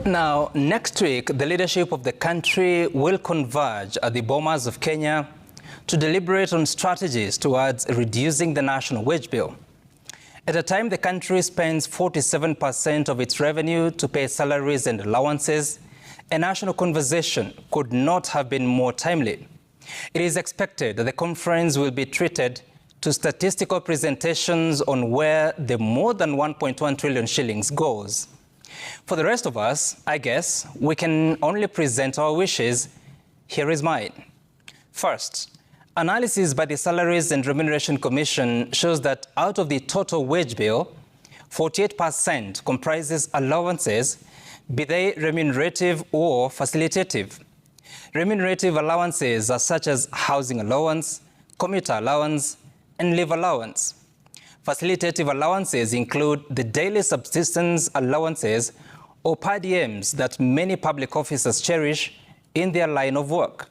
Now, next week, the leadership of the country will converge at the Bomas of Kenya to deliberate on strategies towards reducing the national wage bill. At a time the country spends 47% of its revenue to pay salaries and allowances, a national conversation could not have been more timely. It is expected that the conference will be treated to statistical presentations on where the more than 1.1 trillion shillings goes. For the rest of us, I guess, we can only present our wishes. Here is mine. First, analysis by the Salaries and Remuneration Commission shows that out of the total wage bill, 48% comprises allowances, be they remunerative or facilitative. Remunerative allowances are such as housing allowance, commuter allowance, and leave allowance. Facilitative allowances include the daily subsistence allowances or per diems that many public officers cherish in their line of work.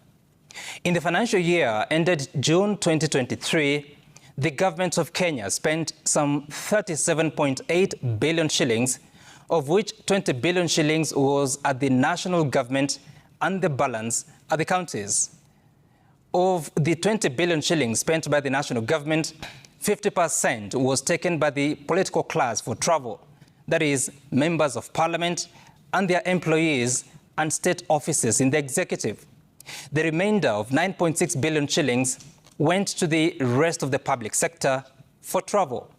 In the financial year ended June 2023, the government of Kenya spent some 37.8 billion shillings, of which 20 billion shillings was at the national government and the balance at the counties. Of the 20 billion shillings spent by the national government, 50% was taken by the political class for travel, that is, members of parliament and their employees and state offices in the executive. The remainder of 9.6 billion shillings went to the rest of the public sector for travel.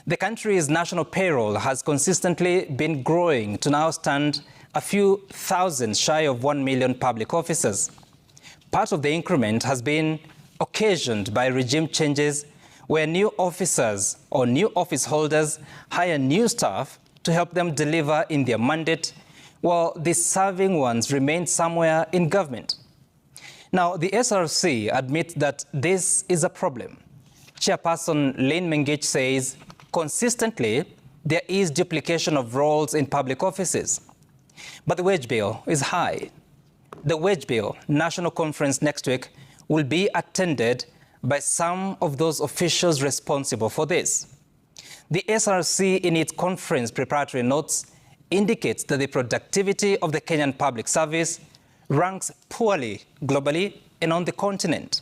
The country's national payroll has consistently been growing to now stand a few thousand shy of 1 million public officers. Part of the increment has been occasioned by regime changes where new officers or new office holders hire new staff to help them deliver in their mandate, while the serving ones remain somewhere in government. Now, the SRC admits that this is a problem. Chairperson Lynn Mengich says, consistently, there is duplication of roles in public offices. But the wage bill is high. The wage bill national conference next week will be attended by some of those officials responsible for this. The SRC, in its conference preparatory notes, indicates that the productivity of the Kenyan public service ranks poorly globally and on the continent.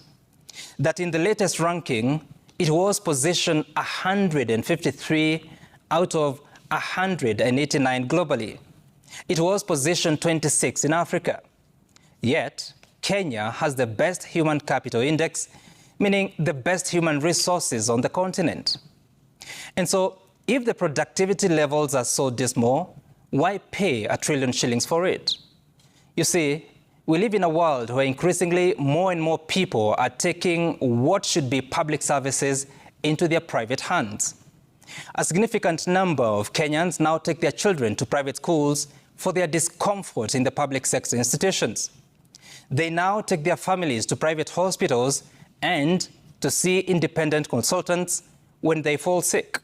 That in the latest ranking, it was positioned 153 out of 189 globally. It was positioned 26 in Africa. Yet, Kenya has the best human capital index, meaning the best human resources on the continent. And so, if the productivity levels are so dismal, why pay a trillion shillings for it? You see, we live in a world where increasingly more and more people are taking what should be public services into their private hands. A significant number of Kenyans now take their children to private schools for their discomfort in the public sector institutions. They now take their families to private hospitals and to see independent consultants when they fall sick.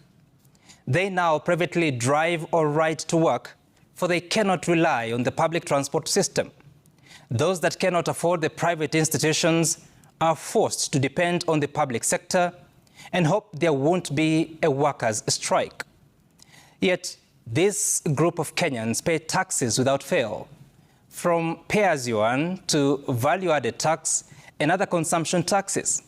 They now privately drive or ride to work, for they cannot rely on the public transport system. Those that cannot afford the private institutions are forced to depend on the public sector and hope there won't be a workers' strike. Yet, this group of Kenyans pay taxes without fail, from pay-as-you-earn to value-added tax and other consumption taxes.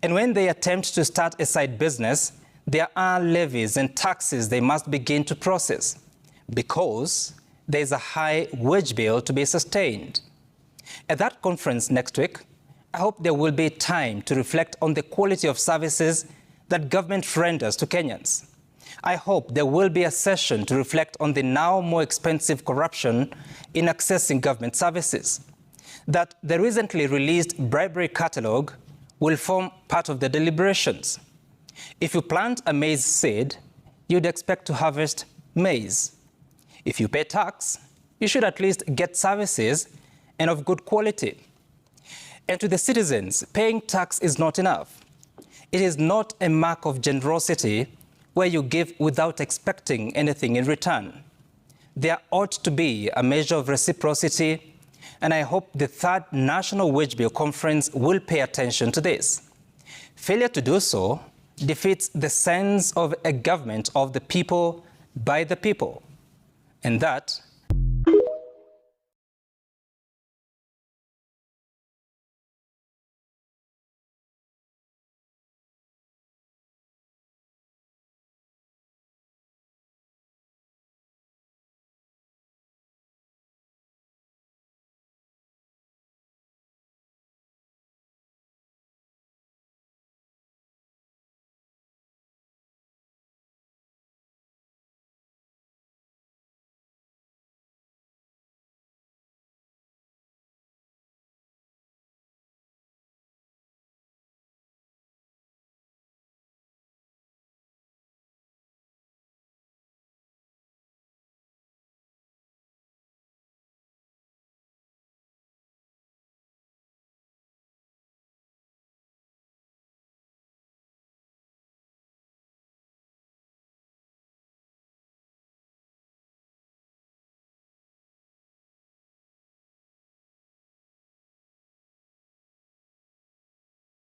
And when they attempt to start a side business, there are levies and taxes they must begin to process because there is a high wage bill to be sustained. At that conference next week, I hope there will be time to reflect on the quality of services that government renders to Kenyans. I hope there will be a session to reflect on the now more expensive corruption in accessing government services. That the recently released bribery catalogue will form part of the deliberations. If you plant a maize seed, you'd expect to harvest maize. If you pay tax, you should at least get services and of good quality. And to the citizens, paying tax is not enough. It is not a mark of generosity where you give without expecting anything in return. There ought to be a measure of reciprocity, and I hope the third National Wage Bill Conference will pay attention to this. Failure to do so defeats the sense of a government of the people, by the people. And that